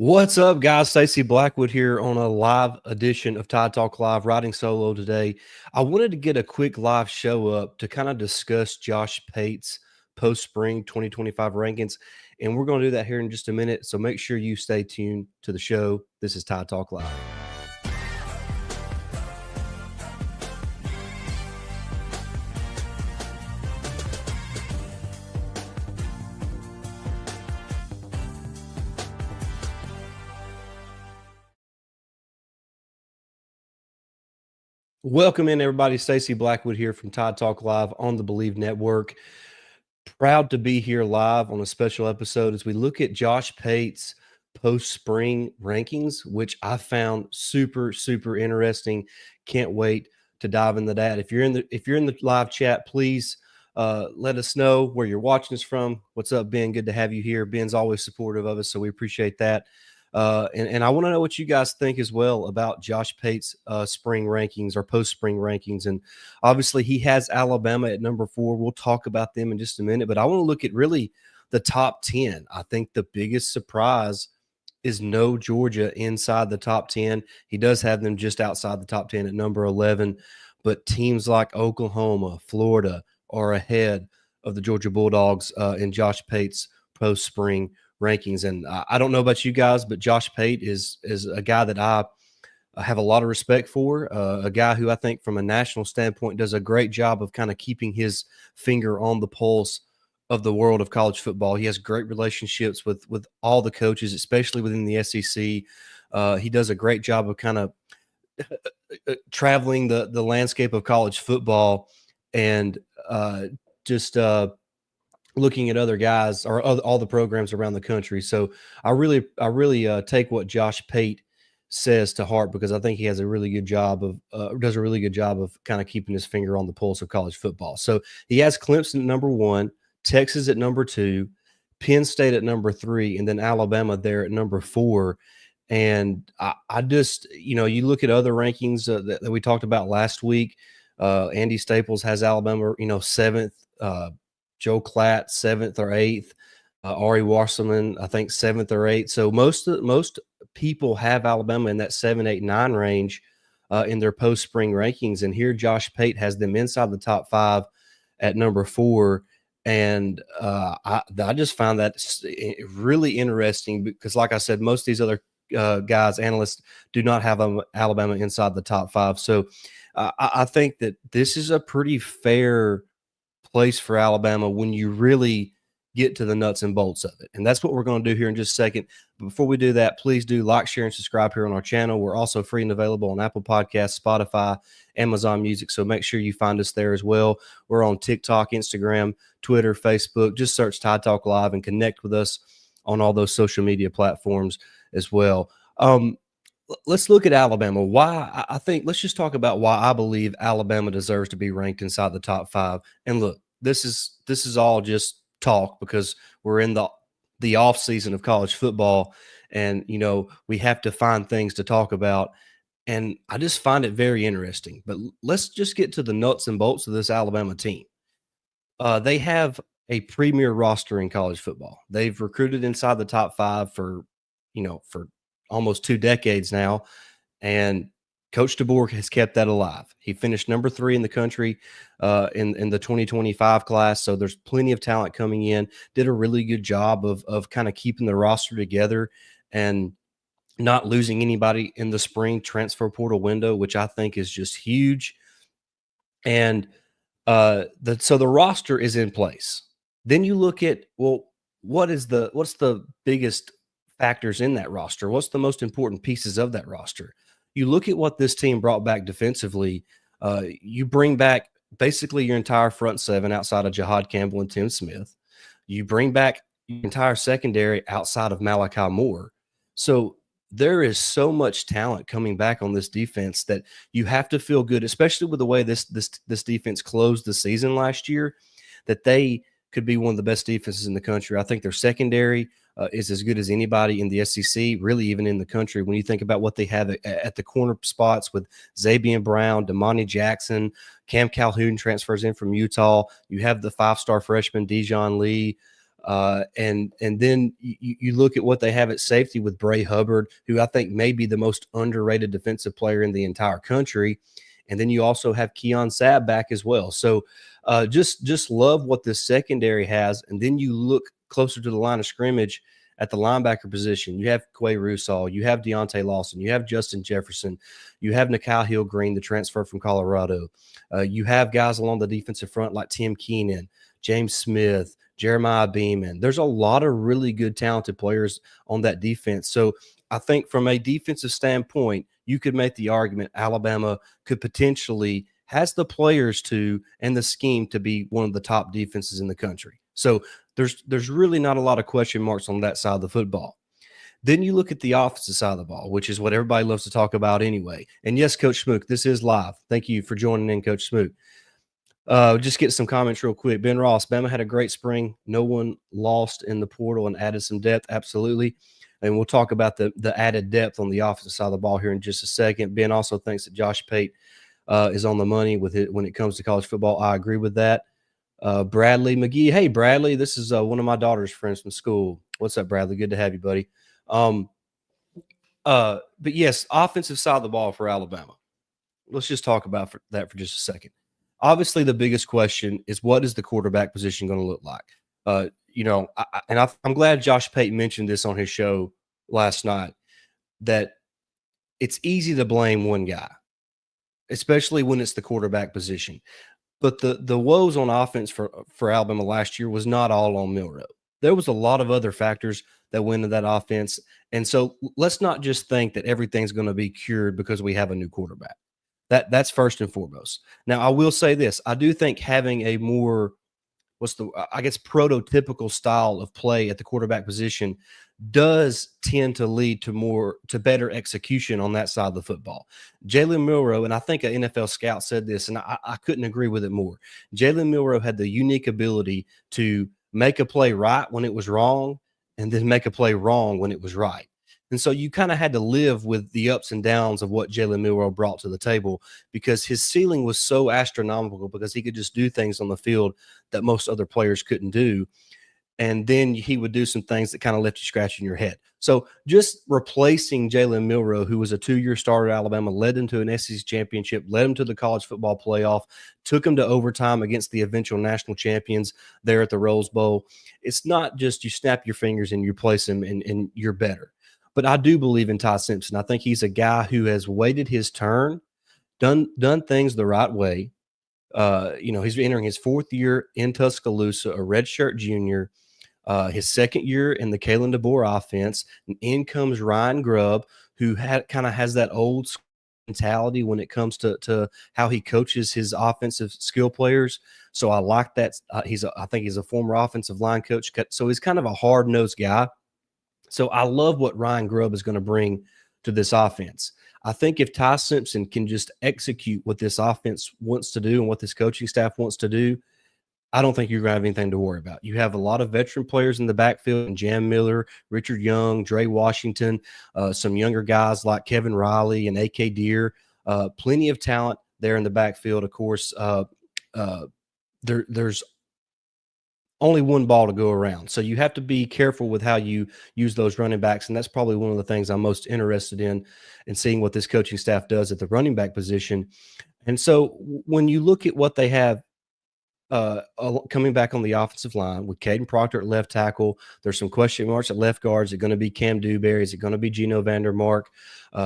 What's up, guys? Stacey Blackwood here on a live edition of Tide Talk Live, riding solo today. I wanted to get a quick live show up to kind of discuss Josh Pate's post-spring 2025 rankings, and we're going to do that here in just a minute, so make sure you stay tuned to the show. This is Tide Talk Live. Welcome in, everybody. Stacey Blackwood here from Tide Talk Live on the Believe Network. Proud to be here live on a special episode as we look at Josh Pate's post-spring rankings, which I found super interesting. Can't wait to dive into that. If you're in the live chat, please let us know where you're watching us from. What's up, Ben? Good to have you here. Ben's always supportive of us, so we appreciate that. And I want to know what you guys think as well about Josh Pate's spring rankings or post-spring rankings. And obviously he has Alabama at number 4. We'll talk about them in just a minute, but I want to look at really the top 10. I think the biggest surprise is no Georgia inside the top 10. He does have them just outside the top 10 at number 11, but teams like Oklahoma, Florida are ahead of the Georgia Bulldogs in Josh Pate's post-spring rankings. And I don't know about you guys, but Josh Pate is a guy that I have a lot of respect for, a guy who I think from a national standpoint does a great job of kind of keeping his finger on the pulse of the world of college football. He has great relationships with all the coaches, especially within the SEC. He does a great job of kind of traveling the landscape of college football and just looking at other guys or all the programs around the country. So I really take what Josh Pate says to heart, because I think he has a really good job of does a really good job of kind of keeping his finger on the pulse of college football. So he has Clemson at number 1, Texas at number 2, Penn State at number 3, and then Alabama there at number 4. And I just, you look at other rankings that we talked about last week. Andy Staples has Alabama, 7th. Joe Klatt 7th or 8th, Ari Wasserman I think 7th or 8th. So most people have Alabama in that 7, 8, 9 range in their post-spring rankings, and here Josh Pate has them inside the top 5 at number 4. And I just found that really interesting because, like I said, most of these other guys, analysts, do not have Alabama inside the top 5. So I think that this is a pretty fair place for Alabama when you really get to the nuts and bolts of it. And that's what we're going to do here in just a second. But before we do that, please do like, share, and subscribe here on our channel. We're also free and available on Apple Podcasts, Spotify, Amazon Music. So make sure you find us there as well. We're on TikTok, Instagram, Twitter, Facebook. Just search Tide Talk Live and connect with us on all those social media platforms as well. Let's look at Alabama. Why I think let's just talk about why I believe Alabama deserves to be ranked inside the top 5. And look, this is all just talk because we're in the off season of college football, and we have to find things to talk about. And I just find it very interesting. But let's just get to the nuts and bolts of this Alabama team. They have a premier roster in college football. They've recruited inside the top 5 for almost 2 decades now, and Coach DeBoer has kept that alive. He finished number 3 in the country in the 2025 class, so there's plenty of talent coming in. Did a really good job of kind of keeping the roster together and not losing anybody in the spring transfer portal window, which I think is just huge. And so the roster is in place. Then you look at, well, what's the biggest factors in that roster? What's the most important pieces of that roster? You look at what this team brought back defensively. You bring back basically your entire front 7 outside of Jahad Campbell and Tim Smith. You bring back your entire secondary outside of Malachi Moore. So there is so much talent coming back on this defense that you have to feel good, especially with the way this defense closed the season last year, that they could be one of the best defenses in the country. I think their secondary is as good as anybody in the SEC, really even in the country. When you think about what they have at the corner spots with Zabian Brown, Damani Jackson, Cam Calhoun transfers in from Utah. You have the 5-star freshman Dijon Lee. And then you look at what they have at safety with Bray Hubbard, who I think may be the most underrated defensive player in the entire country. And then you also have Keon Sabb back as well. So just love what this secondary has. And then you look closer to the line of scrimmage at the linebacker position. You have Quay Rusall, you have Deontay Lawson, you have Justin Jefferson, you have Nikhai Hill-Green, the transfer from Colorado. You have guys along the defensive front like Tim Keenan, James Smith, Jeremiah Beeman. There's a lot of really good, talented players on that defense. So I think from a defensive standpoint, you could make the argument Alabama could potentially has the players to and the scheme to be one of the top defenses in the country. So there's really not a lot of question marks on that side of the football. Then you look at the offensive side of the ball, which is what everybody loves to talk about anyway. And yes, Coach Smook, this is live. Thank you for joining in, Coach Smook. Just get some comments real quick. Ben Ross, Bama had a great spring. No one lost in the portal and added some depth. Absolutely. And we'll talk about the added depth on the offensive side of the ball here in just a second. Ben also thinks that Josh Pate is on the money with it when it comes to college football. I agree with that. Bradley McGee. Hey, Bradley, this is one of my daughter's friends from school. What's up, Bradley? Good to have you, buddy. But yes, offensive side of the ball for Alabama. Let's just talk about that for just a second. Obviously, the biggest question is what is the quarterback position going to look like? I'm glad Josh Pate mentioned this on his show last night, that it's easy to blame one guy, especially when it's the quarterback position. But the woes on offense for Alabama last year was not all on Milroe. There was a lot of other factors that went into that offense. And so let's not just think that everything's going to be cured because we have a new quarterback. That's first and foremost. Now, I will say this. I do think having a more prototypical style of play at the quarterback position does tend to lead to better execution on that side of the football. Jalen Milroe, and I think an NFL scout said this, and I couldn't agree with it more. Jalen Milroe had the unique ability to make a play right when it was wrong, and then make a play wrong when it was right. And so you kind of had to live with the ups and downs of what Jalen Milroe brought to the table, because his ceiling was so astronomical because he could just do things on the field that most other players couldn't do. And then he would do some things that kind of left you scratching your head. So just replacing Jalen Milroe, who was a 2-year starter at Alabama, led him to an SEC championship, led him to the college football playoff, took him to overtime against the eventual national champions there at the Rose Bowl. It's not just you snap your fingers and you replace him and you're better. But I do believe in Ty Simpson. I think he's a guy who has waited his turn, done things the right way. He's entering his 4th year in Tuscaloosa, a redshirt junior. His 2nd year in the Kalen DeBoer offense. And in comes Ryan Grubb, who kind of has that old mentality when it comes to how he coaches his offensive skill players. So I like that. I think he's a former offensive line coach. So he's kind of a hard-nosed guy. So I love what Ryan Grubb is going to bring to this offense. I think if Ty Simpson can just execute what this offense wants to do and what this coaching staff wants to do, I don't think you're going to have anything to worry about. You have a lot of veteran players in the backfield, and Jam Miller, Richard Young, Dre Washington, some younger guys like Kevin Riley and A.K. Deere. Plenty of talent there in the backfield. Of course, there's only one ball to go around. So you have to be careful with how you use those running backs. And that's probably one of the things I'm most interested in seeing what this coaching staff does at the running back position. And so when you look at what they have coming back on the offensive line with Caden Proctor at left tackle, there's some question marks at left guard. Is it going to be Cam Dewberry? Is it going to be Geno Vandermark?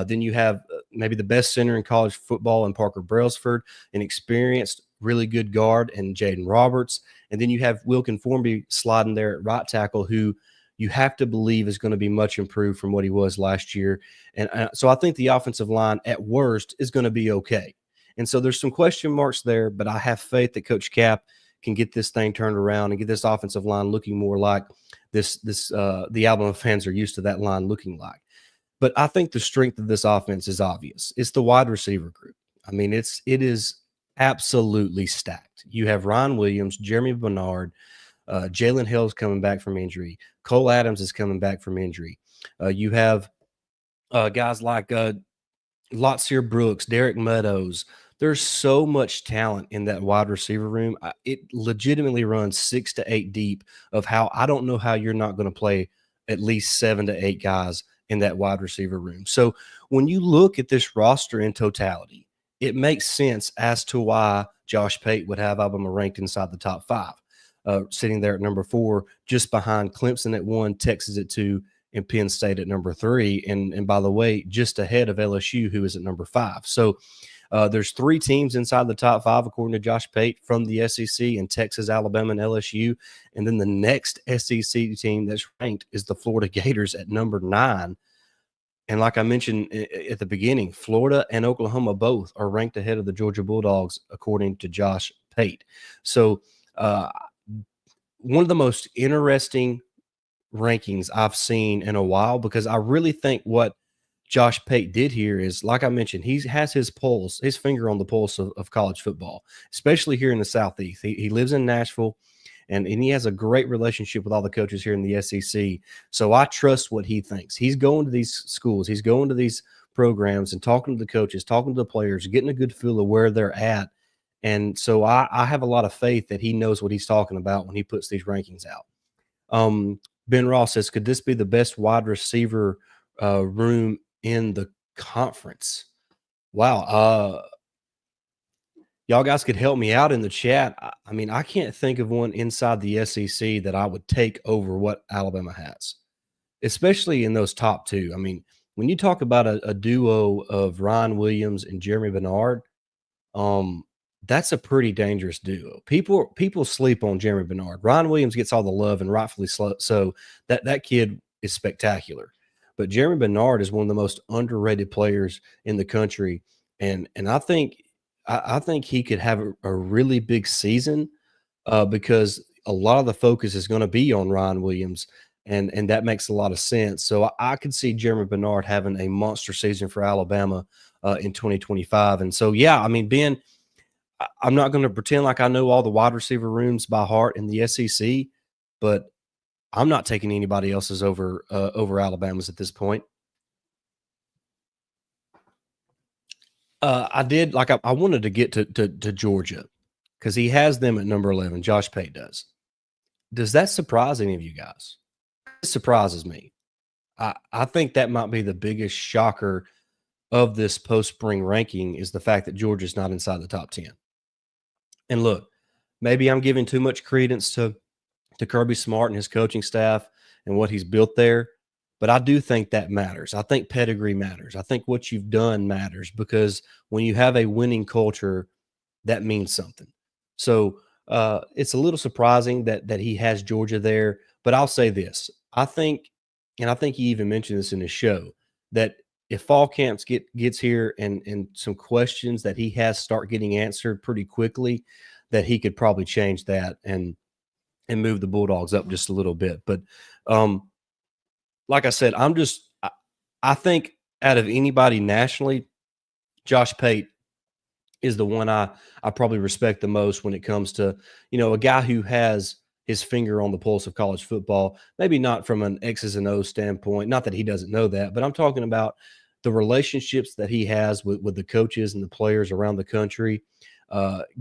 Then you have maybe the best center in college football in Parker Brailsford, an experienced, really good guard, and Jaden Roberts. And then you have Wilkin Formby sliding there at right tackle, who you have to believe is going to be much improved from what he was last year. And so I think the offensive line at worst is going to be okay. And so there's some question marks there, but I have faith that Coach Cap can get this thing turned around and get this offensive line looking more like the Alabama fans are used to that line looking like. But I think the strength of this offense is obvious. It's the wide receiver group. I mean, it is absolutely stacked. You have Ryan Williams, Jeremy Bernard, Jalen Hill's coming back from injury. Cole Adams is coming back from injury. You have guys like Lotsier Brooks, Derek Meadows, There's so much talent in that wide receiver room. It legitimately runs 6 to 8 deep. Of how I don't know how you're not going to play at least 7 to 8 guys in that wide receiver room. So when you look at this roster in totality, it makes sense as to why Josh Pate would have Alabama ranked inside the top five, sitting there at number 4, just behind Clemson at 1, Texas at 2, and Penn State at number 3. And by the way, just ahead of LSU, who is at number 5. So there's 3 teams inside the top 5, according to Josh Pate, from the SEC, and Texas, Alabama, and LSU. And then the next SEC team that's ranked is the Florida Gators at number 9. And like I mentioned at the beginning, Florida and Oklahoma both are ranked ahead of the Georgia Bulldogs, according to Josh Pate. So one of the most interesting rankings I've seen in a while, because I really think what Josh Pate did here is, like I mentioned, he has his pulse, his finger on the pulse of college football, especially here in the Southeast. He lives in Nashville, and he has a great relationship with all the coaches here in the SEC. So I trust what he thinks. He's going to these schools, he's going to these programs and talking to the coaches, talking to the players, getting a good feel of where they're at. And so I have a lot of faith that he knows what he's talking about when he puts these rankings out. Ben Ross says, could this be the best wide receiver room in the conference? Wow. Y'all guys could help me out in the chat. I mean, I can't think of one inside the SEC that I would take over what Alabama has, especially in those top 2. I mean, when you talk about a duo of Ryan Williams and Jeremy Bernard, um, that's a pretty dangerous duo. People sleep on Jeremy Bernard. Ryan Williams gets all the love, and rightfully so. That kid is spectacular. But Jeremy Bernard is one of the most underrated players in the country, and I think he could have a really big season, because a lot of the focus is going to be on Ryan Williams, and that makes a lot of sense. So I could see Jeremy Bernard having a monster season for Alabama in 2025. And so, yeah, I mean, Ben, I'm not going to pretend like I know all the wide receiver rooms by heart in the SEC, but I'm not taking anybody else's over Alabama's at this point. I did like I wanted to get to Georgia, because he has them at number 11. Josh Pate does. Does that surprise any of you guys? It surprises me. I think that might be the biggest shocker of this post spring ranking, is the fact that Georgia's not inside the top 10. And look, maybe I'm giving too much credence to Kirby Smart and his coaching staff and what he's built there, but I do think that matters. I think pedigree matters. I think what you've done matters, because when you have a winning culture, that means something. So it's a little surprising that he has Georgia there, but I'll say this: I think, and I think he even mentioned this in his show, that if fall camps gets here and some questions that he has start getting answered pretty quickly, that he could probably change that and move the Bulldogs up just a little bit. But like I said, I think out of anybody nationally, Josh Pate is the one I probably respect the most when it comes to, a guy who has his finger on the pulse of college football. Maybe not from an X's and O's standpoint, not that he doesn't know that, but I'm talking about the relationships that he has with the coaches and the players around the country.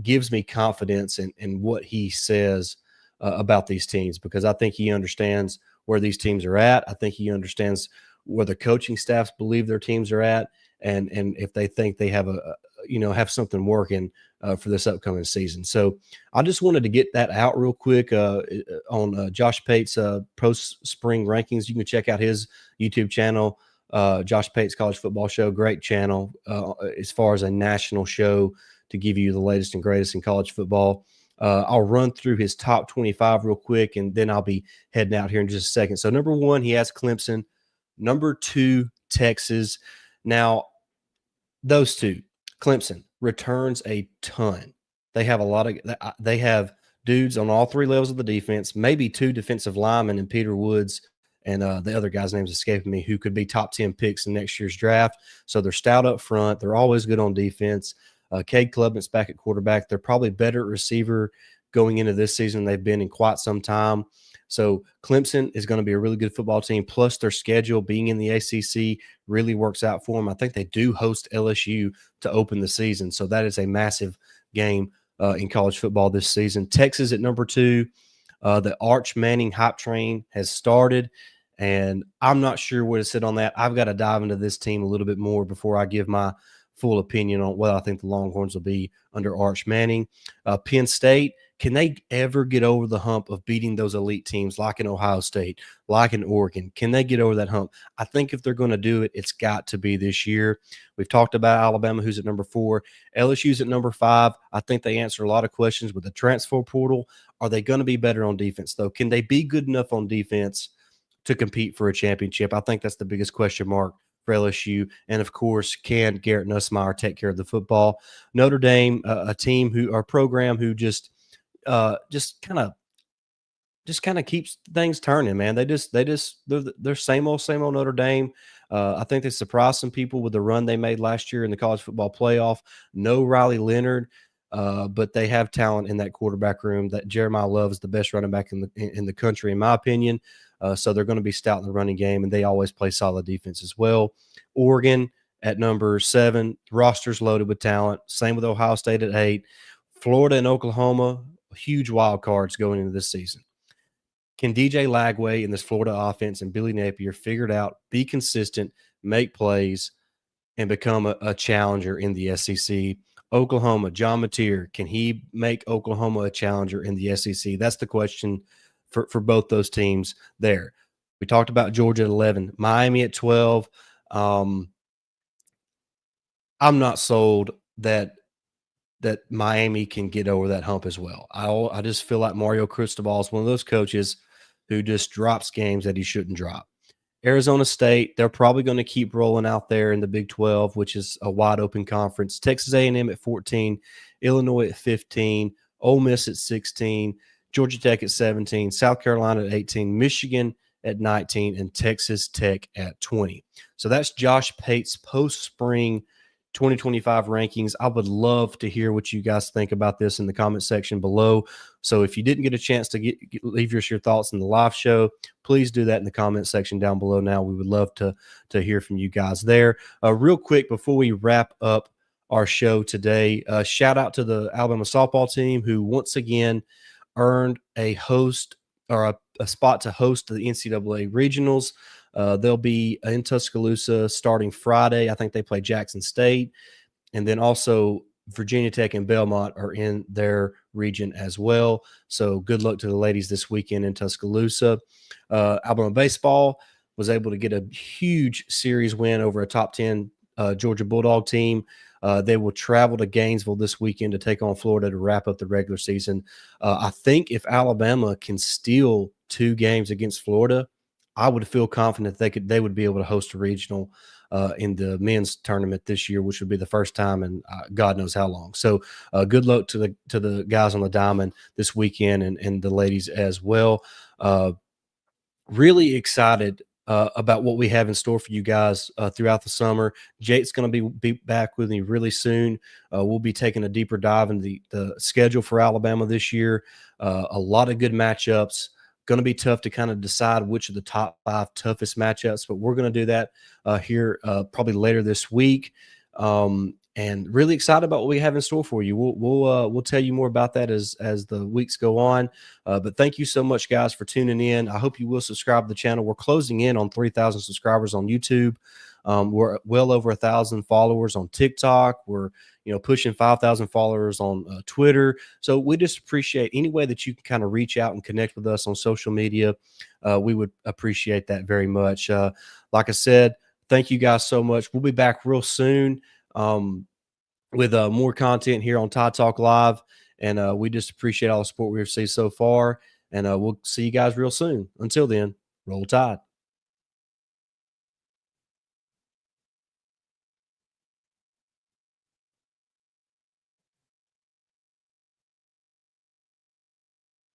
Gives me confidence in what he says about these teams, because I think he understands where these teams are at. I think he understands where the coaching staffs believe their teams are at, and if they think they have have something working for this upcoming season. So I just wanted to get that out real quick on Josh Pate's post spring rankings. You can check out his YouTube channel, Josh Pate's College Football Show. Great channel as far as a national show to give you the latest and greatest in college football. I'll run through his top 25 real quick, and then I'll be heading out here in just a second. So number 1, he has Clemson. Number 2, Texas. Now, those two, Clemson returns a ton. They have they have dudes on all 3 levels of the defense, maybe 2 defensive linemen and Peter Woods, and the other guy's name's escaping me, who could be top 10 picks in next year's draft. So they're stout up front. They're always good on defense. Cade Klubnik's back at quarterback. They're probably better receiver going into this season than they've been in quite some time. So Clemson is going to be a really good football team. Plus, their schedule being in the ACC really works out for them. I think they do host LSU to open the season, so that is a massive game in college football this season. Texas at number 2. The Arch Manning hype train has started, and I'm not sure where to sit on that. I've got to dive into this team a little bit more before I give my full opinion on what I think the Longhorns will be under Arch Manning. Penn State, can they ever get over the hump of beating those elite teams like in Ohio State, like in Oregon? Can they get over that hump? I think if they're going to do it, it's got to be this year. We've talked about Alabama, who's at number 4. LSU's at number 5. I think they answer a lot of questions with the transfer portal. Are they going to be better on defense, though? Can they be good enough on defense to compete for a championship? I think that's the biggest question mark for LSU. And of course, can Garrett Nussmeier take care of the football? Notre Dame, a team who, or program who just kind of keeps things turning, man. They're same old Notre Dame. I think they surprised some people with the run they made last year in the college football playoff. No Riley Leonard, but they have talent in that quarterback room. That Jeremiah Love is the best running back in the country, in my opinion. So they're going to be stout in the running game, and they always play solid defense as well. Oregon at number 7, roster's loaded with talent. Same with Ohio State at 8. Florida and Oklahoma, huge wild cards going into this season. Can DJ Lagway and this Florida offense and Billy Napier figure it out, be consistent, make plays, and become a challenger in the SEC? Oklahoma, John Mateer, can he make Oklahoma a challenger in the SEC? That's the question for both those teams there. We talked about Georgia at 11, Miami at 12. I'm not sold that Miami can get over that hump as well. I just feel like Mario Cristobal is one of those coaches who just drops games that he shouldn't drop. Arizona State, they're probably going to keep rolling out there in the Big 12, which is a wide open conference. Texas A&M at 14, Illinois at 15, Ole Miss at 16, Georgia Tech at 17, South Carolina at 18, Michigan at 19, and Texas Tech at 20. So that's Josh Pate's post-spring 2025 rankings. I would love to hear what you guys think about this in the comment section below. So if you didn't get a chance to leave your thoughts in the live show, please do that in the comment section down below now. We would love to hear from you guys there. Real quick, before we wrap up our show today, shout out to the Alabama softball team who once again earned a host or a spot to host the NCAA regionals. They'll be in Tuscaloosa starting Friday. I think they play Jackson State. And then also Virginia Tech and Belmont are in their region as well. So good luck to the ladies this weekend in Tuscaloosa. Alabama baseball was able to get a huge series win over a top 10 Georgia Bulldog team. They will travel to Gainesville this weekend to take on Florida to wrap up the regular season. I think if Alabama can steal 2 games against Florida, I would feel confident they would be able to host a regional in the men's tournament this year, which would be the first time in God knows how long. So good luck to the guys on the diamond this weekend and the ladies as well. Really excited about what we have in store for you guys throughout the summer. Jake's going to be back with me really soon. We'll be taking a deeper dive into the schedule for Alabama this year. A lot of good matchups. Going to be tough to kind of decide which of the top 5 toughest matchups, but we're going to do that here probably later this week. And really excited about what we have in store for you. We'll tell you more about that as the weeks go on. But thank you so much, guys, for tuning in. I hope you will subscribe to the channel. We're closing in on 3,000 subscribers on YouTube. We're well over 1,000 followers on TikTok. We're pushing 5,000 followers on Twitter. So we just appreciate any way that you can kind of reach out and connect with us on social media. We would appreciate that very much. Like I said, thank you guys so much. We'll be back real soon with more content here on Tide Talk Live. And we just appreciate all the support we've received so far. And we'll see you guys real soon. Until then, roll Tide.